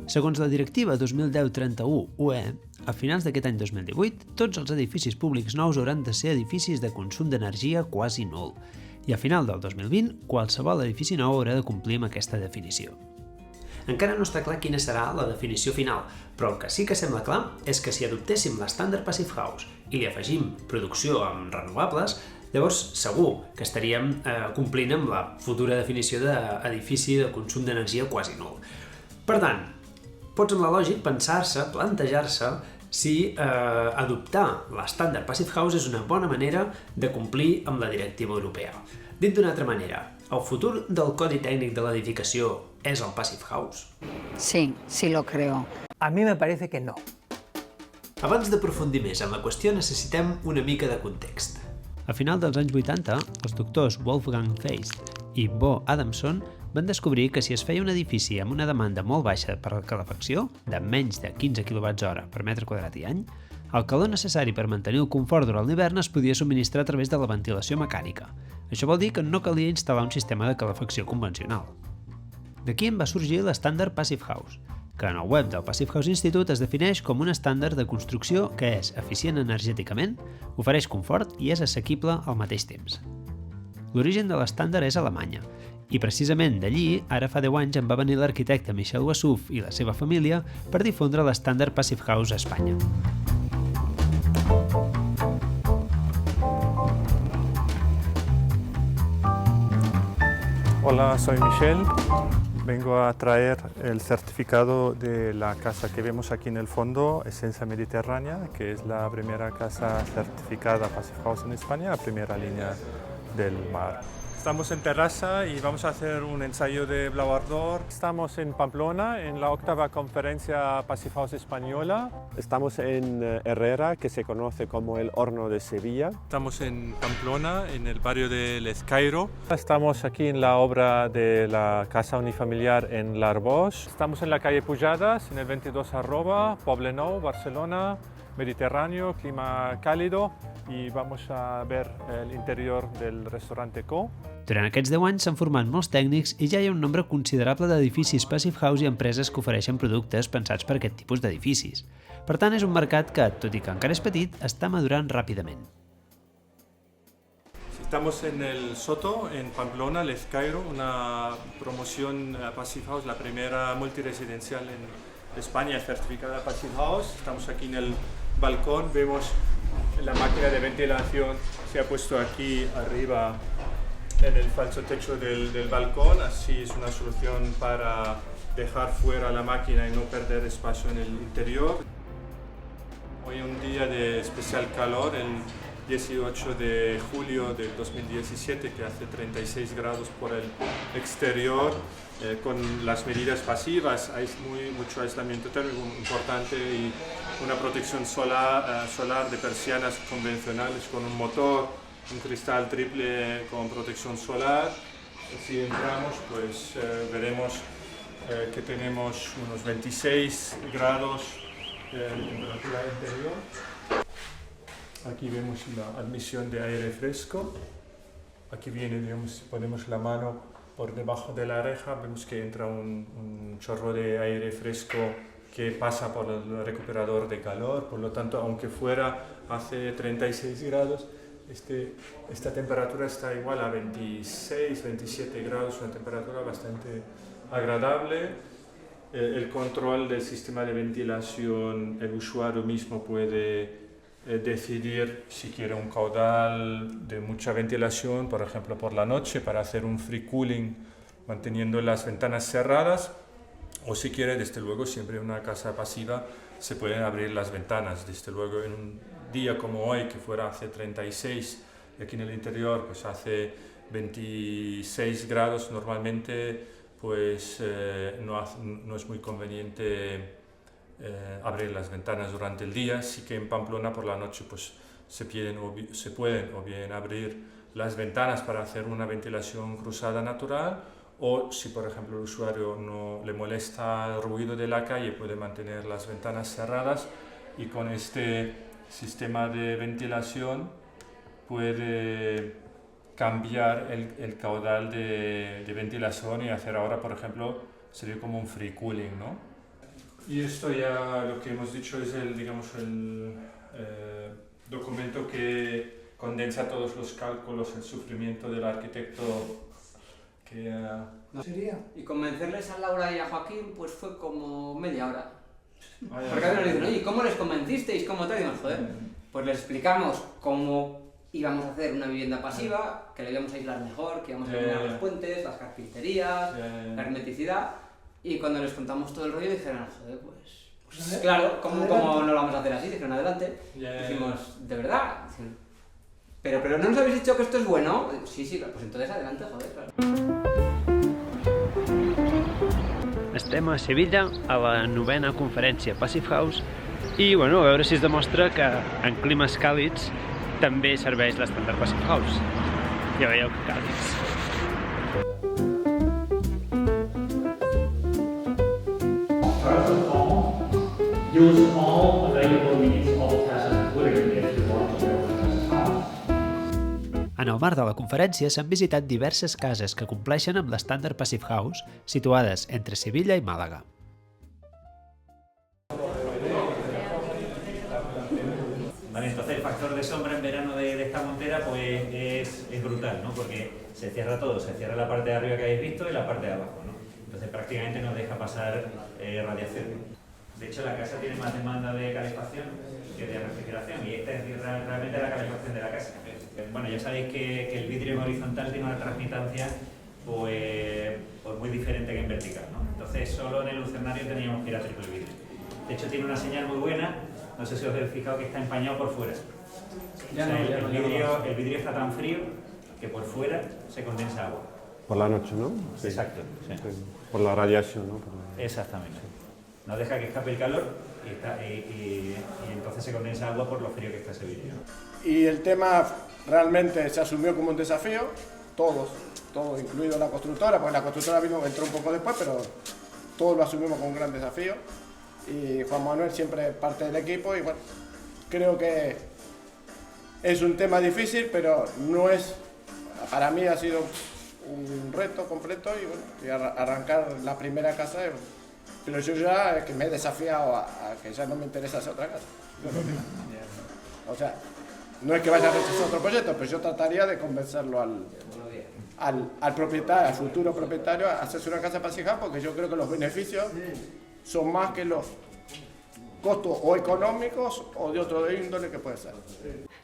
Segons la directiva 2010-31-UE, a finals d'aquest any 2018, tots els edificis públics nous hauran de ser edificis de consum d'energia quasi nul, i a final del 2020, qualsevol edifici nou haurà de complir amb aquesta definició. Encara no està clar quina serà la definició final, però el que sí que sembla clar és que si adoptéssim l'estàndard Passive House i li afegim producció amb renovables, llavors segur que estaríem complint amb la futura definició d'edifici de consum d'energia quasi nul. Per tant, pot semblar lògic pensar-se, plantejar-se, si adoptar l'estàndard Passive House és una bona manera de complir amb la directiva europea. Dit d'una altra manera, el futur del codi tècnic de l'edificació és el Passive House? Sí, sí lo creo. A mí me parece que no. Abans d'aprofundir més en la qüestió necessitem una mica de context. A final dels anys 80, els doctors Wolfgang Feist i Bo Adamson van descobrir que si es feia un edifici amb una demanda molt baixa per a la calefacció, de menys de 15 kWh per metre quadrat i any, el calor necessari per mantenir el confort durant l'hivern es podia subministrar a través de la ventilació mecànica. Això vol dir que no calia instal·lar un sistema de calefacció convencional. D'aquí en va sorgir l'estàndard Passive House, que en el web del Passive House Institute es defineix com un estàndard de construcció que és eficient energèticament, ofereix confort i és assequible al mateix temps. L'origen de l'estàndard és a Alemanya, i precisament d'allí, ara fa 10 anys, en va venir l'arquitecte Michel Wassouf i la seva família per difondre l'estàndard Passive House a Espanya. Hola, soy Michel. Vengo a traer el certificado de la casa que vemos aquí en el fondo, Esencia Mediterránea, que es la primera casa certificada Passive House en España, la primera línea del mar. Estamos en terraza y vamos a hacer un ensayo de Blau Ardor. Estamos en Pamplona, en la 8ª conferencia Passive House española. Estamos en Herrera, que se conoce como el Horno de Sevilla. Estamos en Pamplona, en el barrio de Les Cairo. Estamos aquí en la obra de la casa unifamiliar en l'Arboç. Estamos en la calle Pujadas, en el 22 Poblenou, Barcelona, Mediterráneo, clima cálido, i vamos a ver el interior del restaurante Co. Durant aquests 10 anys s'han format molts tècnics i ja hi ha un nombre considerable d'edificis Passive House i empreses que ofereixen productes pensats per aquest tipus d'edificis. Per tant, és un mercat que, tot i que encara és petit, està madurant ràpidament. Estamos en el Soto, en Pamplona, Les Cairo, una promoción Passive House, la primera multiresidencial en España certificada Passive House. Estamos aquí en el balcón, vemos la máquina de ventilación se ha puesto aquí arriba en el falso techo del balcón, así es una solución para dejar fuera la máquina y no perder espacio en el interior. Hoy es un día de especial calor, el 18 de julio del 2017, que hace 36 grados por el exterior. Con las medidas pasivas hay mucho aislamiento térmico importante y una protección solar de persianas convencionales con un motor, un cristal triple con protección solar. Si entramos, pues veremos que tenemos unos 26 grados de temperatura interior. Aquí vemos la admisión de aire fresco. Aquí viene, digamos, si ponemos la mano por debajo de la reja, vemos que entra un chorro de aire fresco que pasa por el recuperador de calor. Por lo tanto, aunque fuera hace 36 grados, esta temperatura está igual a 26, 27 grados, una temperatura bastante agradable. El control del sistema de ventilación, el usuario mismo puede decidir si quiere un caudal de mucha ventilación, por ejemplo por la noche, para hacer un free cooling manteniendo las ventanas cerradas, o si quiere, desde luego, siempre en una casa pasiva se pueden abrir las ventanas. Desde luego, en un día como hoy, que fuera hace 36, y aquí en el interior pues hace 26 grados normalmente, pues no es muy conveniente abrir las ventanas durante el día. Sí que en Pamplona por la noche pues se pueden o bien abrir las ventanas para hacer una ventilación cruzada natural, o si por ejemplo el usuario no le molesta el ruido de la calle, puede mantener las ventanas cerradas y con este sistema de ventilación puede cambiar el caudal de ventilación y hacer ahora, por ejemplo, sería como un free cooling, ¿no? Y esto ya lo que hemos dicho es el documento que condensa todos los cálculos, el sufrimiento del arquitecto que... Sería. Y convencerles a Laura y a Joaquín pues fue como media hora. Porque a ya. veces nos dicen, oye, ¿cómo les convencisteis? ¿Cómo tal? Y decimos, joder, pues les explicamos cómo íbamos a hacer una vivienda pasiva, que la íbamos a aislar mejor, que íbamos a eliminar los puentes, las carpinterías, la hermeticidad, y cuando les contamos todo el rollo dijeron, joder, pues claro, ¿cómo no lo vamos a hacer así? Dijeron, adelante. Dijimos, ¿de verdad? Pero ¿no nos habéis dicho que esto es bueno? Sí, pues entonces adelante, joder, claro. Estem a Sevilla, a la 9a conferència Passive House, i bueno, a veure si es demostra que en climes càlids també serveix l'estàndard Passive House. Ja veieu que càlids. First of all, use all available means of passive cooling if you want to build a passive house. En el marc de la conferència s'han visitat diverses cases que compleixen amb l'estàndard Passive House situades entre Sevilla i Màlaga. Vale, entonces el factor de sombra en verano de esta montera pues es brutal, ¿no? Porque se cierra todo, se cierra la parte de arriba que habéis visto y la parte de abajo, ¿no? Entonces prácticamente nos deja pasar radiación. De hecho la casa tiene más demanda de calefacción que de refrigeración y esta es realmente la calefacción de la casa. Bueno, ya sabéis que el vidrio en horizontal tiene una transmitancia pues muy diferente que en vertical, ¿no? Entonces solo en el lucernario teníamos que ir a triple vidrio. De hecho tiene una señal muy buena, no sé si os habéis fijado que está empañado por fuera. O sea, el vidrio está tan frío que por fuera se condensa agua. Por la noche, ¿no? Sí. Exacto. Sí. Por la radiación, ¿no? Exactamente. No deja que escape el calor y entonces se condensa agua por lo frío que está ese vidrio. Y el tema realmente se asumió como un desafío, todos, incluido la constructora, porque la constructora entró un poco después, pero todos lo asumimos como un gran desafío. Y Juan Manuel siempre parte del equipo y bueno, creo que es un tema difícil, pero no es, para mí ha sido un reto completo y bueno, y arrancar la primera casa, pero yo ya que me he desafiado a que ya no me interesa hacer otra casa. O sea, no es que vaya a rechazar otro proyecto, pero yo trataría de convencerlo al propietario, al futuro propietario, a hacerse una casa Passive House, porque yo creo que los beneficios son más que los costos o econòmics o d'altre índole que pot ser.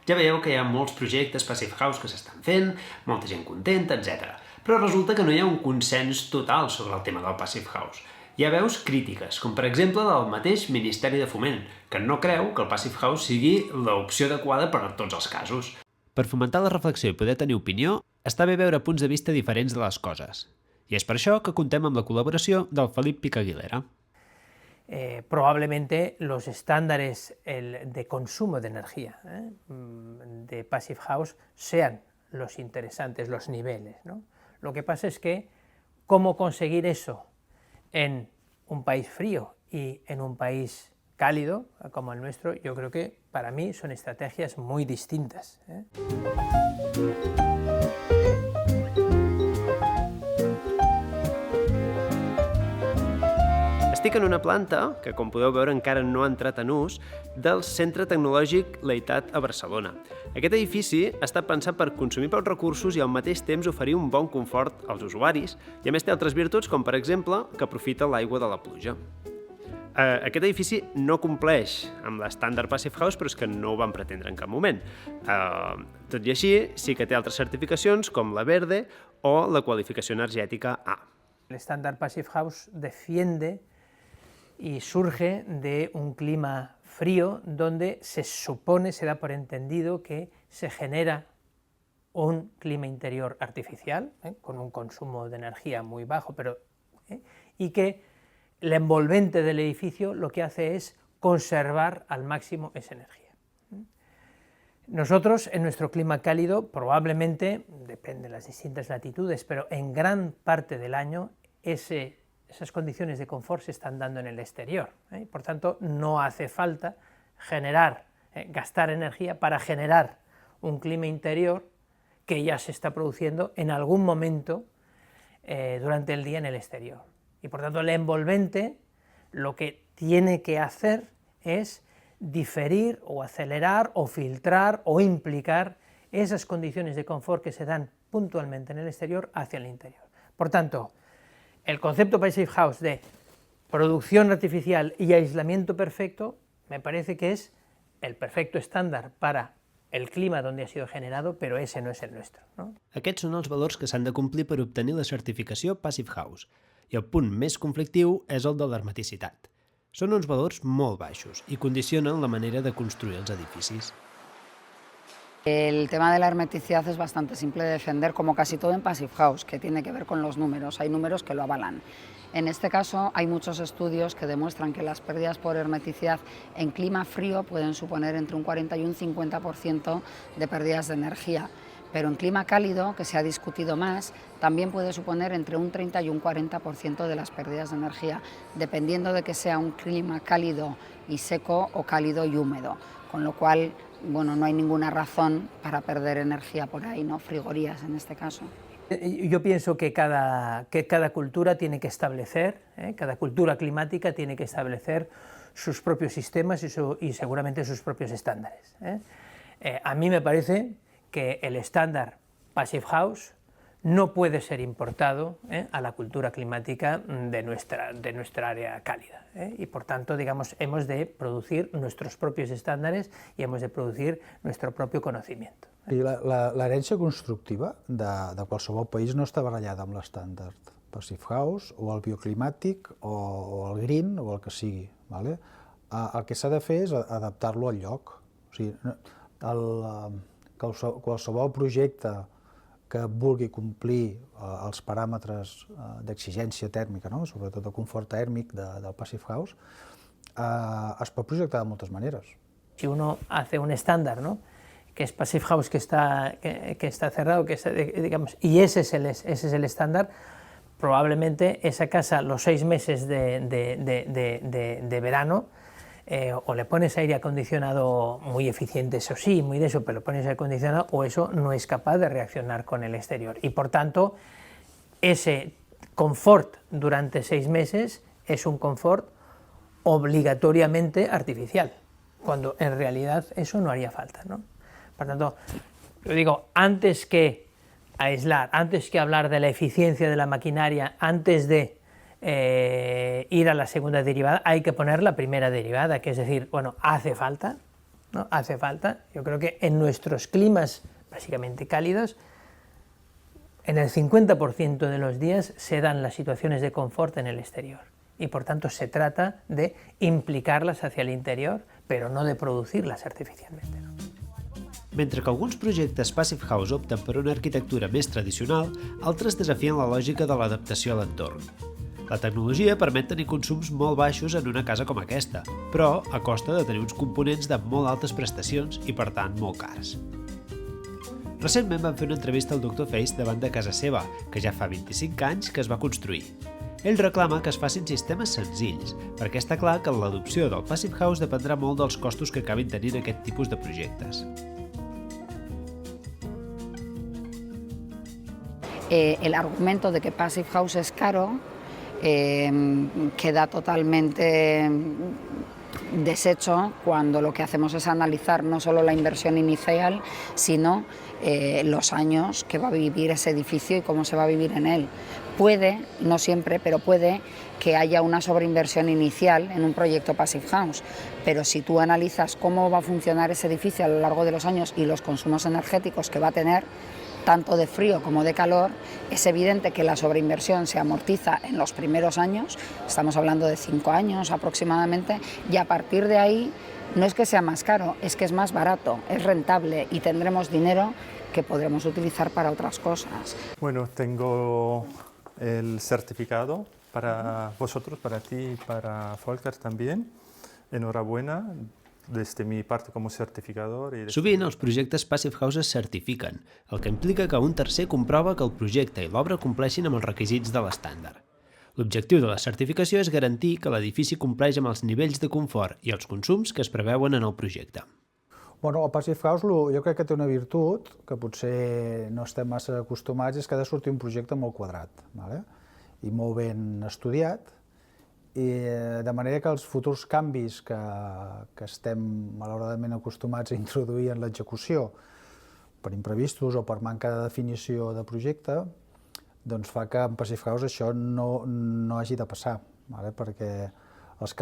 Ja veieu que hi ha molts projectes Passive House que s'estan fent, molta gent contenta, etc. Però resulta que no hi ha un consens total sobre el tema del Passive House. Hi ha veus crítiques, com per exemple del mateix Ministeri de Foment, que no creu que el Passive House sigui l'opció adequada per a tots els casos. Per fomentar la reflexió i poder tenir opinió, està bé veure punts de vista diferents de les coses. I és per això que contem amb la col·laboració del Felip Picaguilera. Probablemente los estándares de consumo de energía de Passive House sean los interesantes, los niveles, ¿no? Lo que pasa es que cómo conseguir eso en un país frío y en un país cálido como el nuestro, yo creo que para mí son estrategias muy distintas. Estic en una planta, que com podeu veure encara no ha entrat en ús, del Centre Tecnològic Leitat a Barcelona. Aquest edifici està pensat per consumir pocs recursos i al mateix temps oferir un bon confort als usuaris, i a més té altres virtuts com per exemple que aprofita l'aigua de la pluja. Aquest edifici no compleix amb l'estàndard Passive House, però és que no ho van pretendre en cap moment. Tot i així, sí que té altres certificacions com la Verde o la qualificació energètica A. El estándar Passive House defiende y surge de un clima frío donde se supone, se da por entendido que se genera un clima interior artificial, con un consumo de energía muy bajo, y que el envolvente del edificio lo que hace es conservar al máximo esa energía. Nosotros, en nuestro clima cálido, probablemente, depende de las distintas latitudes, pero en gran parte del año esas condiciones de confort se están dando en el exterior. Por tanto, no hace falta gastar energía para generar un clima interior que ya se está produciendo en algún momento durante el día en el exterior. Y por tanto, el envolvente lo que tiene que hacer es diferir o acelerar o filtrar o implicar esas condiciones de confort que se dan puntualmente en el exterior hacia el interior. Por tanto, el concepto Passive House de producción artificial y aislamiento perfecto me parece que es el perfecto estándar para el clima donde ha sido generado, però ese no és el nuestro. No? Aquests són els valors que s'han de complir per obtenir la certificació Passive House, i el punt més conflictiu és el de l'hermeticitat. Són uns valors molt baixos i condicionen la manera de construir els edificis. El tema de la hermeticidad es bastante simple de defender, como casi todo en Passive House, que tiene que ver con los números. Hay números que lo avalan. En este caso hay muchos estudios que demuestran que las pérdidas por hermeticidad en clima frío pueden suponer entre un 40 y un 50% de pérdidas de energía, pero en clima cálido, que se ha discutido más, también puede suponer entre un 30 y un 40% de las pérdidas de energía, dependiendo de que sea un clima cálido y seco o cálido y húmedo, con lo cual, bueno, no hay ninguna razón para perder energía por ahí, ¿no? Frigorías en este caso. Yo pienso que cada cultura tiene que establecer, cada cultura climática tiene que establecer sus propios sistemas y seguramente sus propios estándares. A mí me parece que el estándar Passive House no puede ser importado a la cultura climática de nuestra área cálida. Y por tanto, digamos, hemos de producir nuestros propios estándares y hemos de producir nuestro propio conocimiento. L'herència constructiva de qualsevol país no està barallada amb l'estàndard Passive House o el bioclimàtic o el green o el que sigui. El que s'ha de fer és adaptar-lo al lloc. O sigui, qualsevol projecte que vulgui complir els paràmetres d'exigència tèrmica, sobretot de confort tèrmic del Passive House, es pot projectar de moltes maneres. Si uno hace un estándar, ¿no?, que es Passive House, que está cerrado, digamos, y ese es el estándar, probablemente esa casa los 6 meses de verano, o le pones aire acondicionado muy eficiente, eso sí, muy de eso, pero le pones aire acondicionado, o eso no es capaz de reaccionar con el exterior. Y por tanto, ese confort durante 6 meses es un confort obligatoriamente artificial, cuando en realidad eso no haría falta, ¿no? Por tanto, yo digo, antes que aislar, antes que hablar de la eficiencia de la maquinaria, antes de ir a la segunda derivada, hay que poner la primera derivada, que es decir, bueno, hace falta, ¿no? Hace falta. Yo creo que en nuestros climas básicamente cálidos, en el 50% de los días se dan las situaciones de confort en el exterior y por tanto se trata de implicarlas hacia el interior, pero no de producirlas artificialmente, ¿no? Mentre que alguns projectes Passive House opten per una arquitectura més tradicional, altres desafien la lògica de l'adaptació a l'entorn. La tecnologia permet tenir consums molt baixos en una casa com aquesta, però a costa de tenir uns components de molt altes prestacions i, per tant, molt cars. Recentment vam fer una entrevista al Dr. Feist davant de casa seva, que ja fa 25 anys que es va construir. Ell reclama que es facin sistemes senzills, perquè està clar que l'adopció del Passive House dependrà molt dels costos que acabin tenint aquest tipus de projectes. El argumento de que Passive House es caro queda totalmente deshecho cuando lo que hacemos es analizar no solo la inversión inicial, sino los años que va a vivir ese edificio y cómo se va a vivir en él. Puede, no siempre, pero puede que haya una sobreinversión inicial en un proyecto Passive House, pero si tú analizas cómo va a funcionar ese edificio a lo largo de los años y los consumos energéticos que va a tener, tanto de frío como de calor, es evidente que la sobreinversión se amortiza en los primeros años, estamos hablando de 5 años aproximadamente, y a partir de ahí no es que sea más caro, es que es más barato, es rentable y tendremos dinero que podremos utilizar para otras cosas. Bueno, tengo el certificado para vosotros, para ti y para Volker también. Enhorabuena. Desde mi parte com a certificador. Sovint els projectes Passive House es certifiquen, el que implica que un tercer comprova que el projecte i l'obra compleixin amb els requisits de l'estàndard. L'objectiu de la certificació és garantir que l'edifici compleix amb els nivells de confort i els consums que es preveuen en el projecte. Bueno, el Passive House jo crec que té una virtut, que potser no estem massa acostumats, és que ha de sortir un projecte molt quadrat, i molt ben estudiat, i de manera que els futurs canvis que estem malauradament acostumats a introduir en l'execució, per imprevistos o per manca de definició de projecte, doncs fa que en Passive House això no hagi de passar, perquè els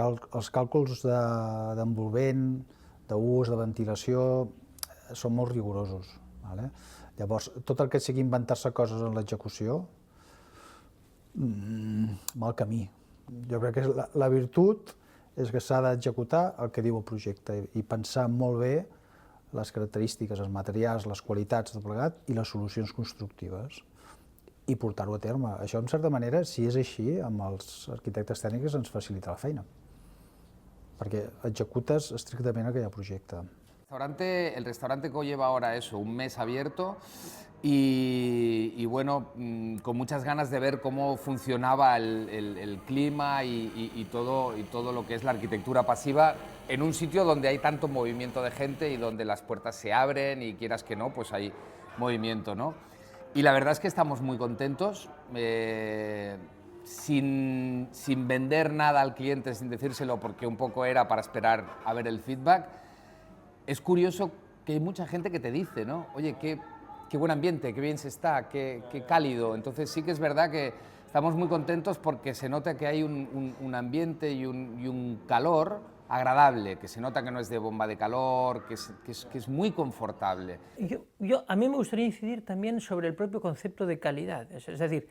càlculs d'envolvent, d'ús, de ventilació, són molt rigorosos. Llavors, tot el que sigui inventar-se coses en l'execució, mal camí. Jo crec que la virtut és que s'ha d'executar el que diu el projecte i pensar molt bé les característiques, els materials, les qualitats de plegat i les solucions constructives i portar-ho a terme. Això, en certa manera, si és així, amb els arquitectes tècnics ens facilita la feina, perquè executes estrictament aquell projecte. El restaurante Co lleva ahora un mes abierto y bueno, con muchas ganas de ver cómo funcionaba el clima y todo lo que es la arquitectura pasiva en un sitio donde hay tanto movimiento de gente y donde las puertas se abren y quieras que no, pues hay movimiento, ¿no? Y la verdad es que estamos muy contentos, sin vender nada al cliente, sin decírselo, porque un poco era para esperar a ver el feedback. Es curioso que hay mucha gente que te dice, ¿no? Oye, qué buen ambiente, qué bien se está, qué cálido. Entonces sí que es verdad que estamos muy contentos porque se nota que hay un ambiente y un calor agradable, que se nota que no es de bomba de calor, que es muy confortable. A mí me gustaría incidir también sobre el propio concepto de calidad. Es decir,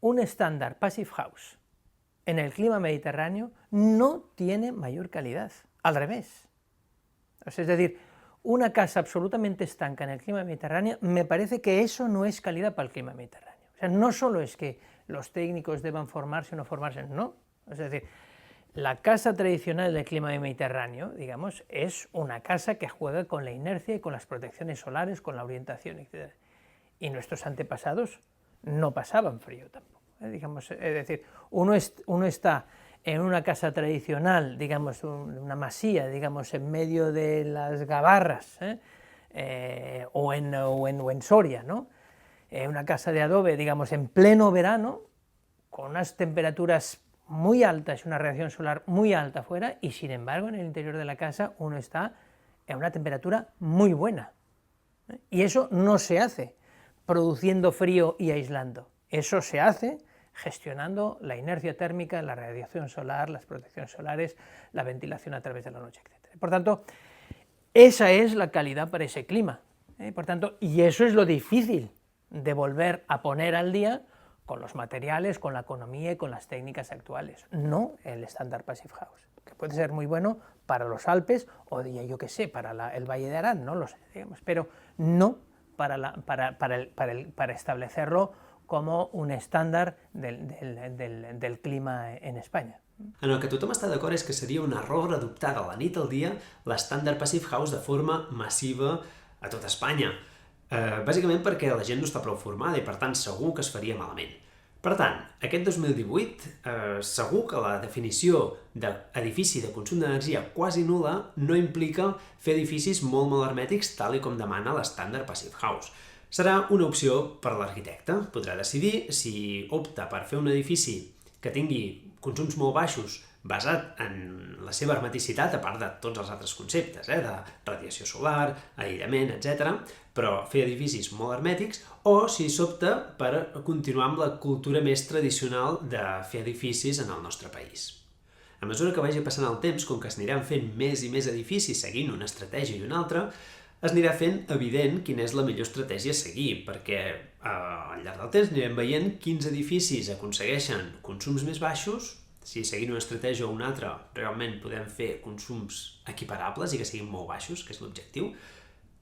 un estándar Passive House en el clima mediterráneo no tiene mayor calidad, al revés. Es decir, una casa absolutamente estanca en el clima mediterráneo, me parece que eso no es calidad para el clima mediterráneo. O sea, no solo es que los técnicos deban formarse o no formarse, no. Es decir, la casa tradicional del clima mediterráneo, digamos, es una casa que juega con la inercia y con las protecciones solares, con la orientación, etc. Y nuestros antepasados no pasaban frío tampoco. Digamos, es decir, uno está en una casa tradicional, digamos, una masía, digamos, en medio de las gabarras, o en Soria, ¿no? Una casa de adobe, digamos, en pleno verano, con unas temperaturas muy altas y una radiación solar muy alta afuera, y sin embargo en el interior de la casa uno está en una temperatura muy buena. Y eso no se hace produciendo frío y aislando, eso se hace gestionando la inercia térmica, la radiación solar, las protecciones solares, la ventilación a través de la noche, etc. Por tanto, esa es la calidad para ese clima. Por tanto, y eso es lo difícil de volver a poner al día con los materiales, con la economía y con las técnicas actuales, no el estándar Passive House, que puede ser muy bueno para los Alpes o, yo qué sé, para el Valle de Arán, no lo sé, digamos, pero no para establecerlo como un estándar del clima en Espanya. En el que tothom està d'acord és que seria un error adoptar de la nit al dia l'estàndard Passive House de forma massiva a tot Espanya, bàsicament perquè la gent no està prou formada i per tant segur que es faria malament. Per tant, aquest 2018 segur que la definició d'edifici de consum d'energia quasi nul·la no implica fer edificis molt hermètics tal com demana l'estàndard Passive House. Serà una opció per a l'arquitecte. Podrà decidir si opta per fer un edifici que tingui consums molt baixos basat en la seva hermeticitat, a part de tots els altres conceptes, de radiació solar, aïllament, etc., però fer edificis molt hermètics, o si s'opta per continuar amb la cultura més tradicional de fer edificis en el nostre país. A mesura que vagi passant el temps, com que s'aniran fent més i més edificis seguint una estratègia i una altra, es anirà fent evident quina és la millor estratègia a seguir, perquè al llarg del temps anirem veient quins edificis aconsegueixen consums més baixos, si seguint una estratègia o una altra realment podem fer consums equiparables i que siguin molt baixos, que és l'objectiu.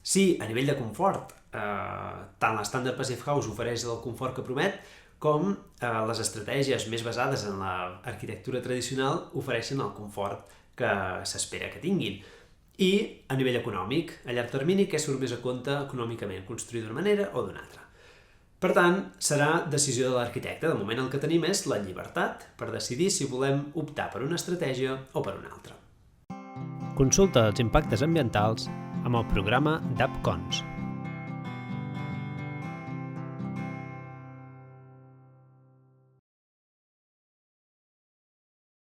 Si a nivell de confort, tant l'estàndard Passive House ofereix el confort que promet, com les estratègies més basades en l'arquitectura tradicional ofereixen el confort que s'espera que tinguin. I a nivell econòmic, a llarg termini, què surt més a compte econòmicament, construir d'una manera o d'una altra. Per tant, serà decisió de l'arquitecte. De moment el que tenim és la llibertat per decidir si volem optar per una estratègia o per una altra. Consulta els impactes ambientals amb el programa d'AppCons.